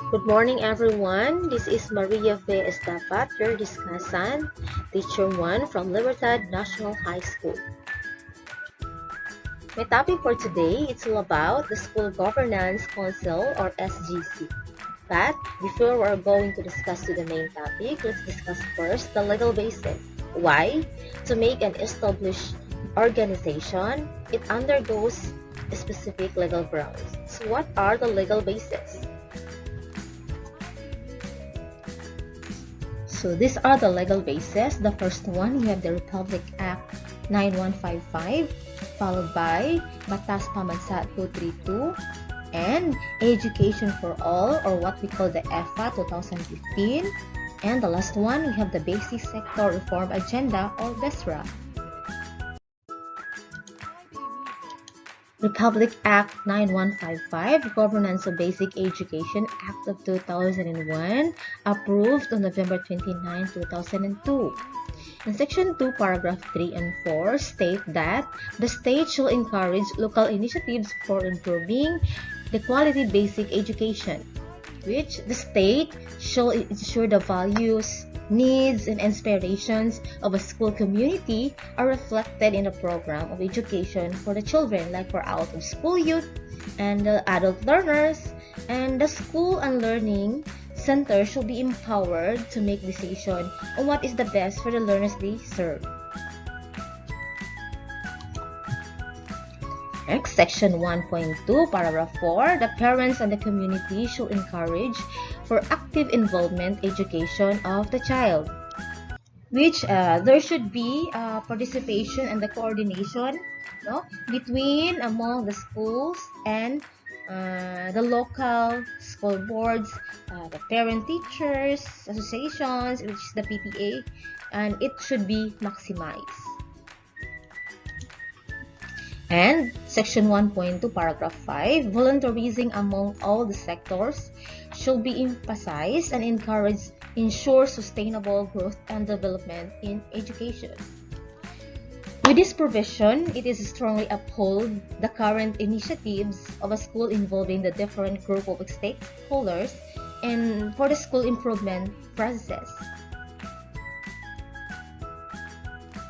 Good morning, everyone. This is Maria Fe Estafat, your discussant, Teacher 1 from Libertad National High School. My topic for today is all about the School Governance Council or SGC. But before we're going to discuss the main topic, let's discuss first the legal basis. Why? To make an established organization, it undergoes specific legal grounds. So what are the legal bases? So these are the legal bases. The first one, you have the Republic Act 9155, followed by Batas Pambansa 232, and Education for All, or what we call the EFA 2015. And the last one, we have the Basic Sector Reform Agenda, or BESRA. Republic Act 9155, Governance of Basic Education Act of 2001, approved on November 29, 2002. In Section 2, Paragraph 3 and 4 state that the state shall encourage local initiatives for improving the quality basic education, which the state shall ensure the values, needs, and aspirations of a school community are reflected in the program of education for the children, like for out-of-school youth and the adult learners. And the school and learning center should be empowered to make decisions on what is the best for the learners they serve. Next, Section 1.2, Paragraph 4, the parents and the community should encourage for active involvement education of the child, which there should be participation and the coordination between among the schools and the local school boards, the parent teachers associations, which is the PTA, and it should be maximized. And Section 1.2, Paragraph 5, volunteerism among all the sectors should be emphasized and encouraged, ensure sustainable growth and development in education. With this provision, it is strongly uphold the current initiatives of a school involving the different group of stakeholders and for the school improvement process.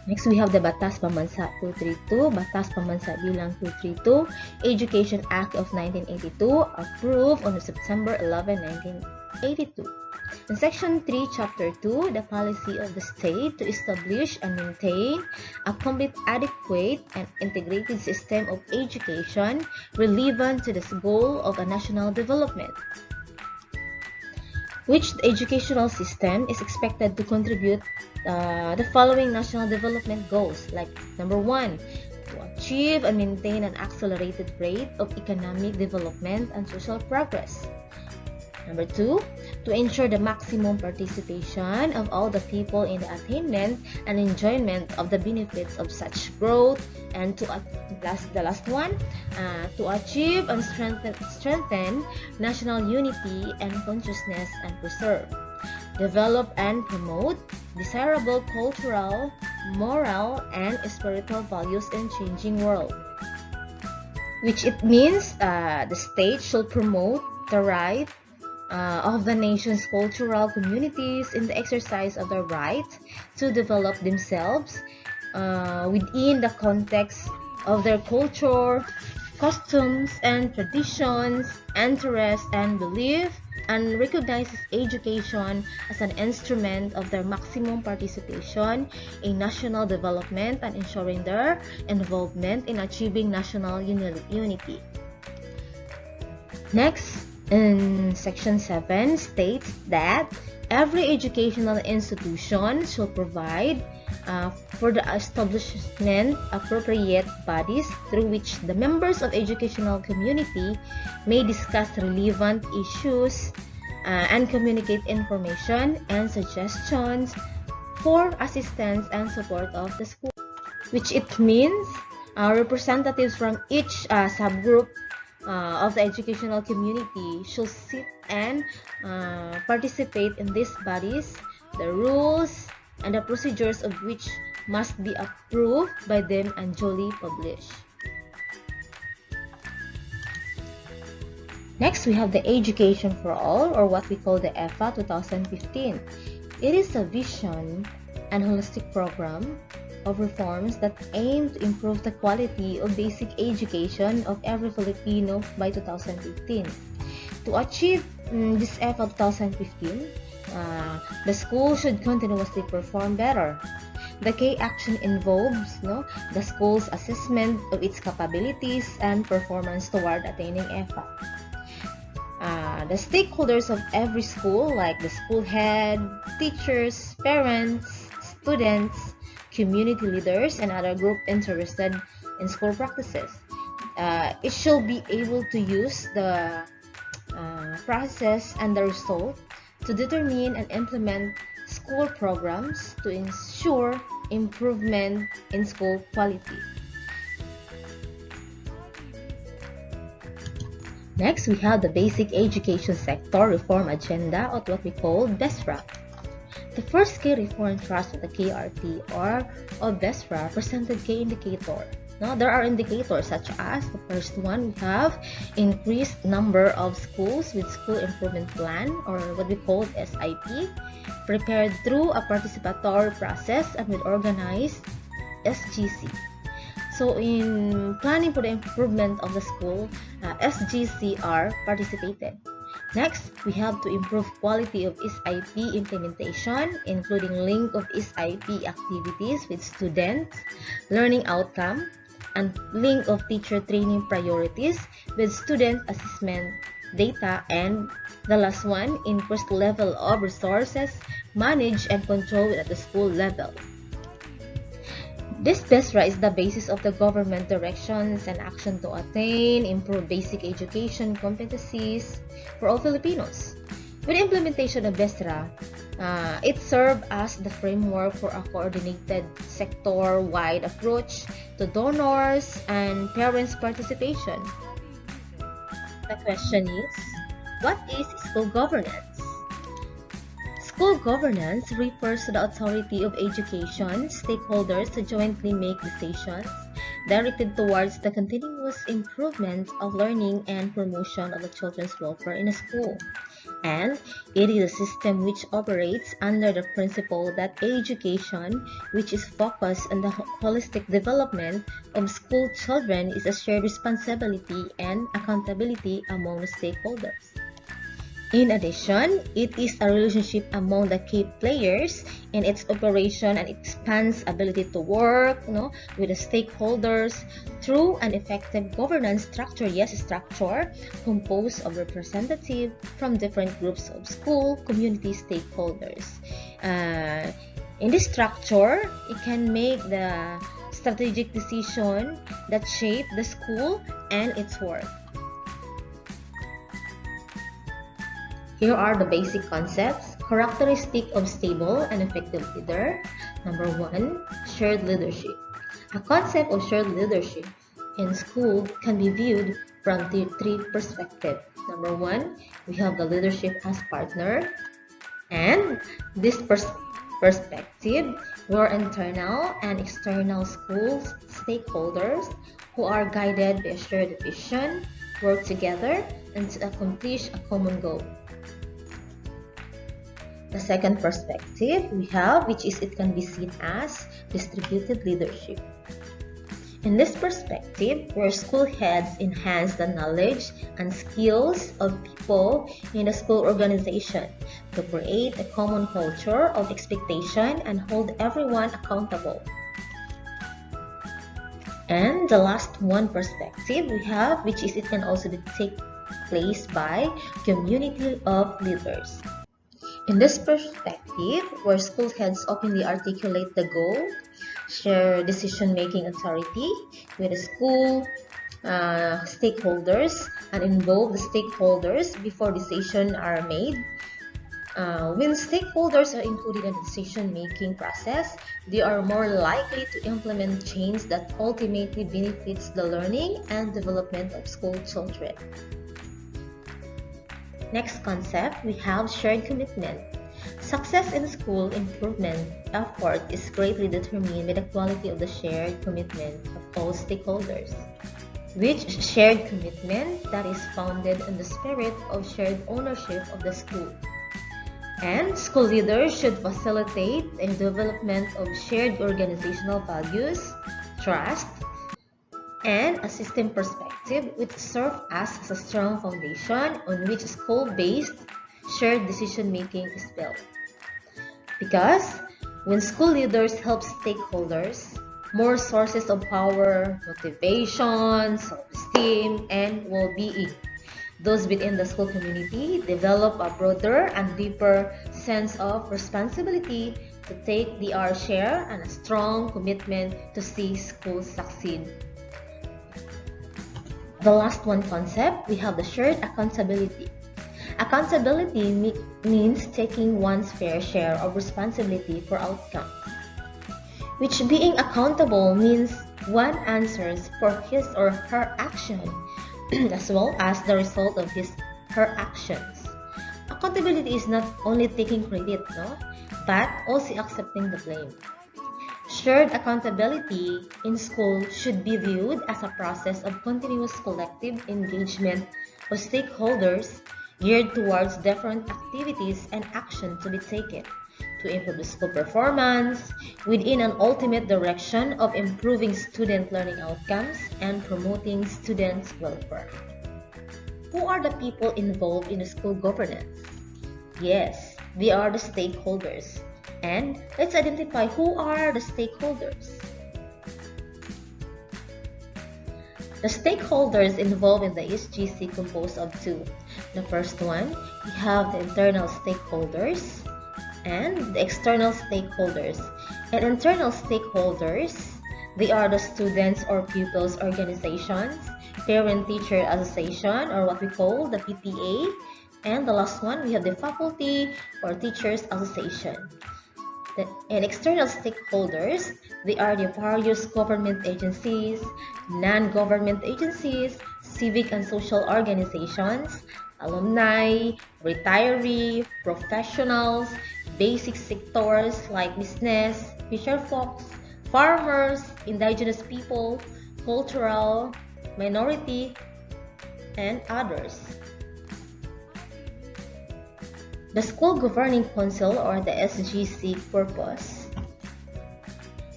Next, we have the Batas Pambansa 232, Batas Pambansa Bilang 232, Education Act of 1982, approved on September 11, 1982. In Section 3, Chapter 2, the policy of the state to establish and maintain a complete, adequate, and integrated system of education relevant to the goal of a national development, which the educational system is expected to contribute the following national development goals, like number 1, to achieve and maintain an accelerated rate of economic development and social progress. Number 2, to ensure the maximum participation of all the people in the attainment and enjoyment of the benefits of such growth, and to the last one, to achieve and strengthen national unity and consciousness and preserve, develop and promote desirable cultural, moral, and spiritual values in changing world. Which it means the state should promote the right of the nation's cultural communities in the exercise of their right to develop themselves within the context of their culture, customs, and traditions, interests, and belief, and recognizes education as an instrument of their maximum participation in national development and ensuring their involvement in achieving national unity. Next, in Section 7 states that every educational institution shall provide for the establishment appropriate bodies through which the members of educational community may discuss relevant issues and communicate information and suggestions for assistance and support of the school. Which it means representatives from each subgroup of the educational community should sit and participate in these bodies, the rules and the procedures of which must be approved by them and duly published. Next, we have the Education for All, or what we call the EFA 2015. It is a vision and holistic program of reforms that aim to improve the quality of basic education of every Filipino by 2015. To achieve this EFA 2015, the school should continuously perform better. The key action involves the school's assessment of its capabilities and performance toward attaining EFA. The stakeholders of every school, like the school head, teachers, parents, students, community leaders, and other group interested in school practices, it should be able to use the process and the result to determine and implement school programs to ensure improvement in school quality. Next, we have the Basic Education Sector Reform Agenda, or what we call BESRA. The first key reform thrust of the KRT or of BESRA presented key indicator. Now, there are indicators such as the first one, we have increased number of schools with school improvement plan, or what we call SIP, prepared through a participatory process and with organized SGC. So in planning for the improvement of the school, SGCR participated. Next, we have to improve quality of SIP implementation, including link of SIP activities with students, learning outcome, and link of teacher training priorities with student assessment data, and the last one, increase level of resources managed and controlled at the school level. This BESRA is the basis of the government directions and action to attain improved basic education competencies for all Filipinos. With the implementation of BESRA, it served as the framework for a coordinated sector-wide approach to donors and parents' participation. The question is, what is school governance? School governance refers to the authority of education stakeholders to jointly make decisions directed towards the continuous improvement of learning and promotion of the children's welfare in a school. And it is a system which operates under the principle that education, which is focused on the holistic development of school children, is a shared responsibility and accountability among the stakeholders. In addition, it is a relationship among the key players in its operation and expands ability to work with the stakeholders through an effective governance structure, structure composed of representatives from different groups of school community stakeholders. In this structure, it can make the strategic decision that shape the school and its work. Here are the basic concepts. Characteristic of stable and effective leader. Number 1, shared leadership. A concept of shared leadership in school can be viewed from three perspectives. Number 1, we have the leadership as partner. And this perspective were internal and external school stakeholders who are guided by a shared vision, work together, and to accomplish a common goal. The second perspective we have, which is it can be seen as distributed leadership. In this perspective, where school heads enhance the knowledge and skills of people in the school organization to create a common culture of expectation and hold everyone accountable. And the last one perspective we have, which is it can also take place by community of leaders. In this perspective, where school heads openly articulate the goal, share decision-making authority with the school stakeholders, and involve the stakeholders before decisions are made. When stakeholders are included in the decision-making process, they are more likely to implement change that ultimately benefits the learning and development of school children. Next concept, we have shared commitment. Success in school improvement effort is greatly determined by the quality of the shared commitment of all stakeholders. which shared commitment that is founded on the spirit of shared ownership of the school. And school leaders should facilitate the development of shared organizational values, trust, and a system perspective which serve as a strong foundation on which school-based shared decision-making is built. Because when school leaders help stakeholders, more sources of power, motivation, self-esteem, and well-being. Those within the school community develop a broader and deeper sense of responsibility to take their share and a strong commitment to see schools succeed. The last one concept, we have the shared accountability. Accountability means taking one's fair share of responsibility for outcomes, which being accountable means one answers for his or her action as well as the result of her actions. Accountability is not only taking credit, but also accepting the blame. Shared accountability in school should be viewed as a process of continuous collective engagement of stakeholders geared towards different activities and action to be taken to improve the school performance within an ultimate direction of improving student learning outcomes and promoting students' welfare. Who are the people involved in the school governance? Yes, they are the stakeholders. And let's identify who are the stakeholders. The stakeholders involved in the SGC composed of two. The first one, we have the internal stakeholders and the external stakeholders. And internal stakeholders, they are the students or pupils organizations, parent-teacher association or what we call the PTA, and the last one, we have the faculty or teachers association. And external stakeholders, they are the various government agencies, non-government agencies, civic and social organizations, alumni, retiree, professionals, basic sectors like business, fisher folks, farmers, indigenous people, cultural, minority, and others. The School Governing Council or the SGC purpose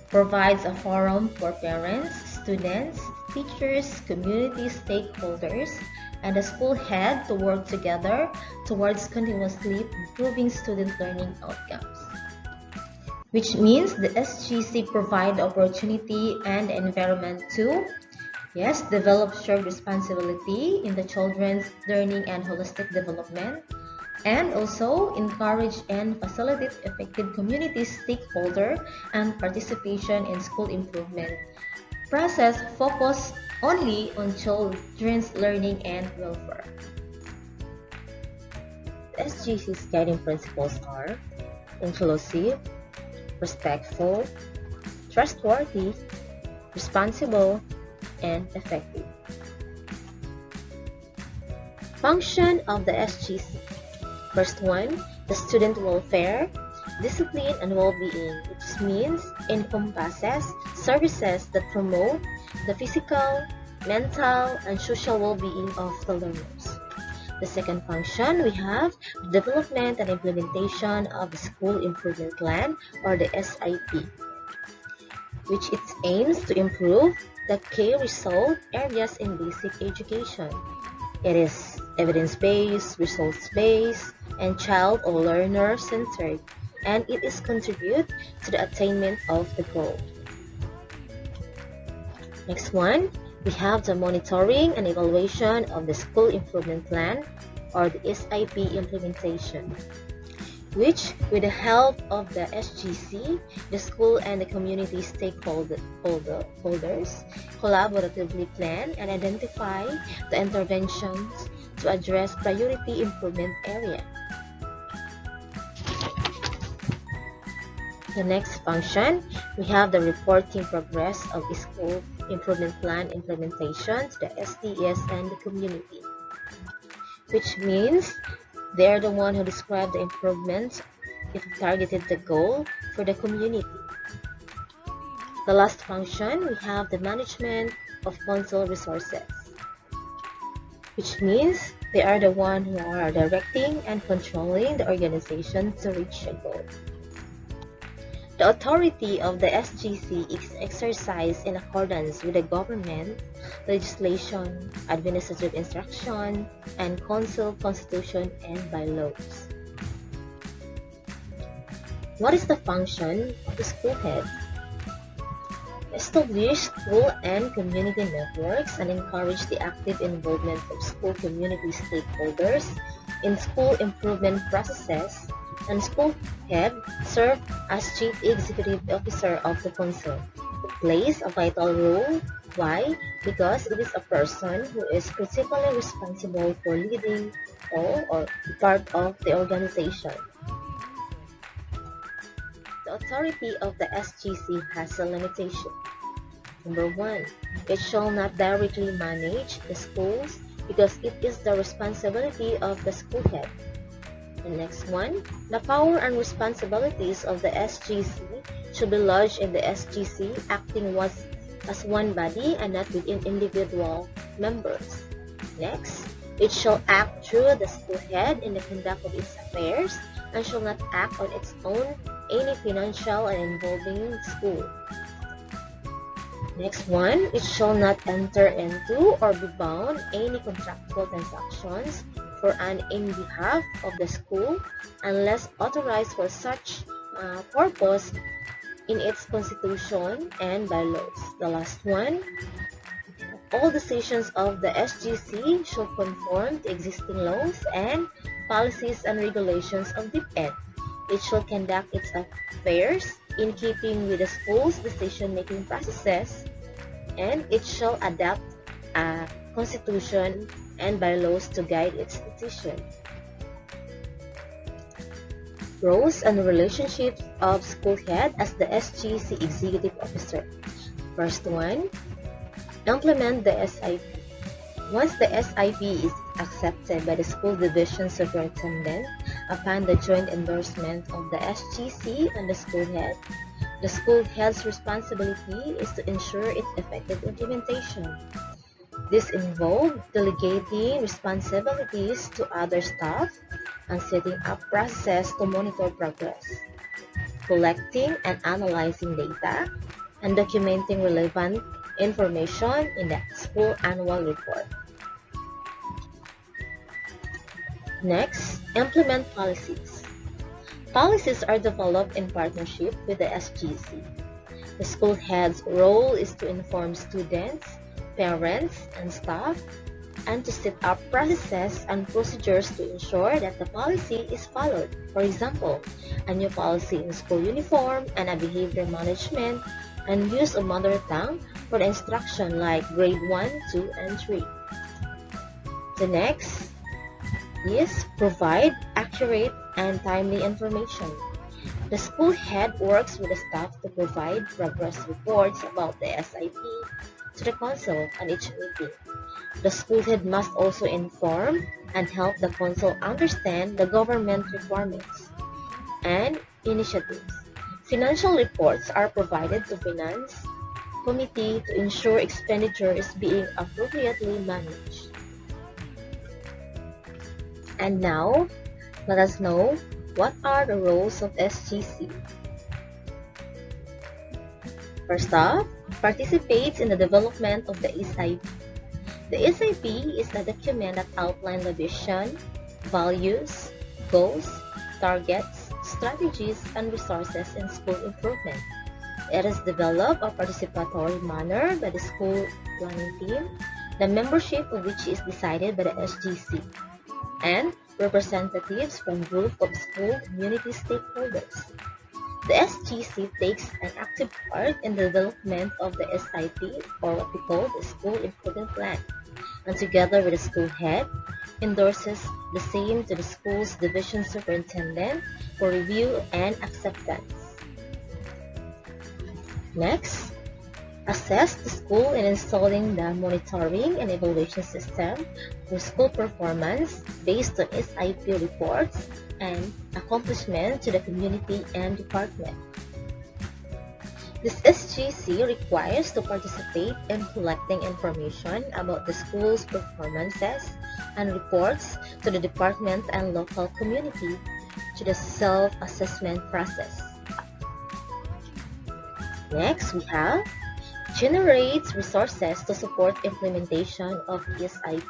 provides a forum for parents, students, teachers, community stakeholders, and the school head to work together towards continuously improving student learning outcomes. Which means the SGC provide opportunity and environment to, yes, develop shared responsibility in the children's learning and holistic development, and also encourage and facilitate effective community stakeholder and participation in school improvement process focused only on children's learning and welfare. The SGC's guiding principles are inclusive, respectful, trustworthy, responsible, and effective. Function of the SGC. First one, the student welfare, discipline, and well-being, which means encompasses services that promote the physical, mental, and social well-being of the learners. The second function, we have development and implementation of the School Improvement Plan or the SIP, which it aims to improve the key result areas in basic education. It is evidence-based, results-based, and child or learner-centered, and it is contribute to the attainment of the goal. Next one, we have the monitoring and evaluation of the School Improvement Plan or the SIP implementation, which with the help of the SGC, the school and the community stakeholders collaboratively plan and identify the interventions to address priority improvement area. The next function, we have the reporting progress of the School Improvement Plan implementation to the SDS and the community, which means they are the one who describe the improvements if targeted the goal for the community. The last function, we have the management, of council resources, which means they are the ones who are directing and controlling the organization to reach a goal. The authority of the SGC is exercised in accordance with the government, legislation, administrative instruction, and council constitution and bylaws. What is the function of the school head? Establish school and community networks and encourage the active involvement of school community stakeholders in school improvement processes, and school head serve as chief executive officer of the council. It plays a vital role. Why? Because it is a person who is principally responsible for leading all or part of the organization. The authority of the SGC has a limitation. Number 1, it shall not directly manage the schools because it is the responsibility of the school head. The next one, the power and responsibilities of the SGC should be lodged in the SGC, acting as one body and not within individual members. Next, it shall act through the school head in the conduct of its affairs and shall not act on its own any financial and involving school. Next one, it shall not enter into or be bound any contractual transactions for and in behalf of the school unless authorized for such purpose in its constitution and bylaws. The last one, all decisions of the SGC shall conform to existing laws and policies and regulations of DepEd. It shall conduct its affairs in keeping with the school's decision-making processes, and it shall adopt a constitution and bylaws to guide its decision. Roles and relationships of school head as the SGC executive officer. First one, implement the SIP. Once the SIP is accepted by the school division superintendent upon the joint endorsement of the SGC and the school head's responsibility is to ensure its effective implementation. This involves delegating responsibilities to other staff and setting up processes to monitor progress, collecting and analyzing data, and documenting relevant information in the school annual report. Next, implement policies. Policies are developed in partnership with the SGC. The school head's role is to inform students, parents, and staff, and to set up processes and procedures to ensure that the policy is followed. For example, a new policy in school uniform and a behavior management and use of mother tongue for the instruction like grade 1, 2, and 3. The next is provide accurate and timely information. The school head works with the staff to provide progress reports about the SIP to the council at each meeting. The school head must also inform and help the council understand the government requirements and initiatives. Financial reports are provided to Finance Committee to ensure expenditure is being appropriately managed. And now, let us know what are the roles of SGC. First off, participates in the development of the SIP. The SIP is a document that outlines the vision, values, goals, targets, strategies, and resources in school improvement. It is developed in a participatory manner by the school planning team, the membership of which is decided by the SGC, and representatives from group of school community stakeholders. The SGC takes an active part in the development of the SIP, or what we call the School Improvement Plan, and together with the school head, endorses the same to the school's division superintendent for review and acceptance. Next, assess the school in installing the monitoring and evaluation system for school performance based on SIP reports and accomplishment to the community and department. This SGC requires to participate in collecting information about the school's performances and reports to the department and local community to the self-assessment process. Next, we have generates resources to support implementation of SIP.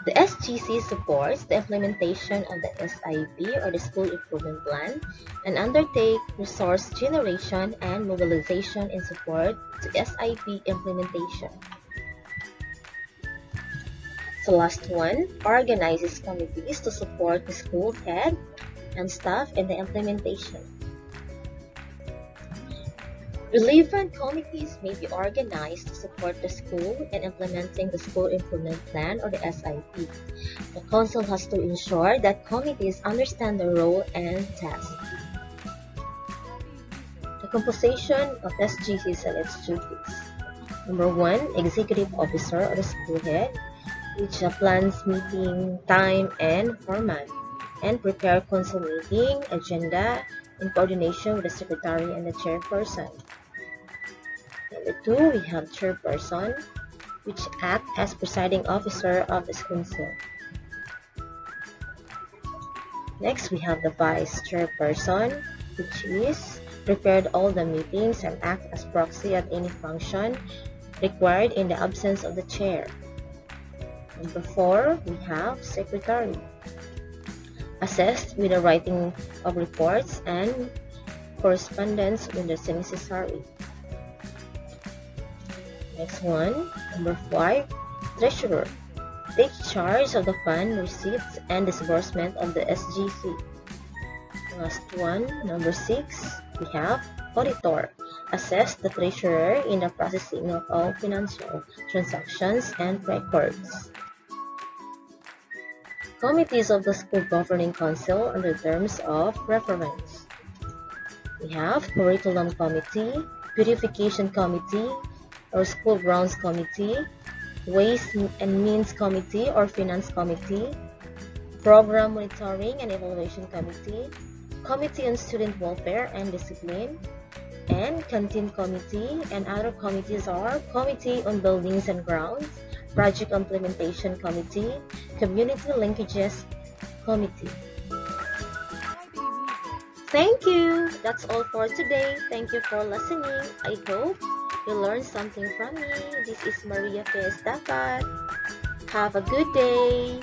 The SGC supports the implementation of the SIP or the School Improvement Plan and undertake resource generation and mobilization in support to SIP implementation. So last one, organizes committees to support the school head and staff in the implementation. Relevant committees may be organized to support the school in implementing the School Improvement Plan or the SIP. The Council has to ensure that committees understand their role and tasks. The composition of SGCs and its duties. Number 1, Executive Officer or the school head, which plans meeting time and format, and prepare council meeting agenda in coordination with the secretary and the chairperson. Number 2, we have chairperson, which act as presiding officer of the council. Next, we have the vice chairperson, which is prepared all the meetings and act as proxy at any function required in the absence of the chair. Number 4, we have secretary, assist with the writing of reports and correspondence when it's necessary. Next one, number 5, treasurer, takes charge of the fund receipts and disbursement of the SGC. Last one, number 6, we have auditor, assess the treasurer in the processing of all financial transactions and records. Committees of the School Governing Council under terms of reference. We have Curriculum Committee, Purification Committee, or School Grounds Committee, Ways and Means Committee or Finance Committee, Program Monitoring and Evaluation Committee, Committee on Student Welfare and Discipline, and Canteen Committee, and other committees are Committee on Buildings and Grounds, Project Implementation Committee, Community Linkages Committee. Thank you! That's all for today. Thank you for listening. I hope you learned something from me. This is Maria Fiestapat. Have a good day.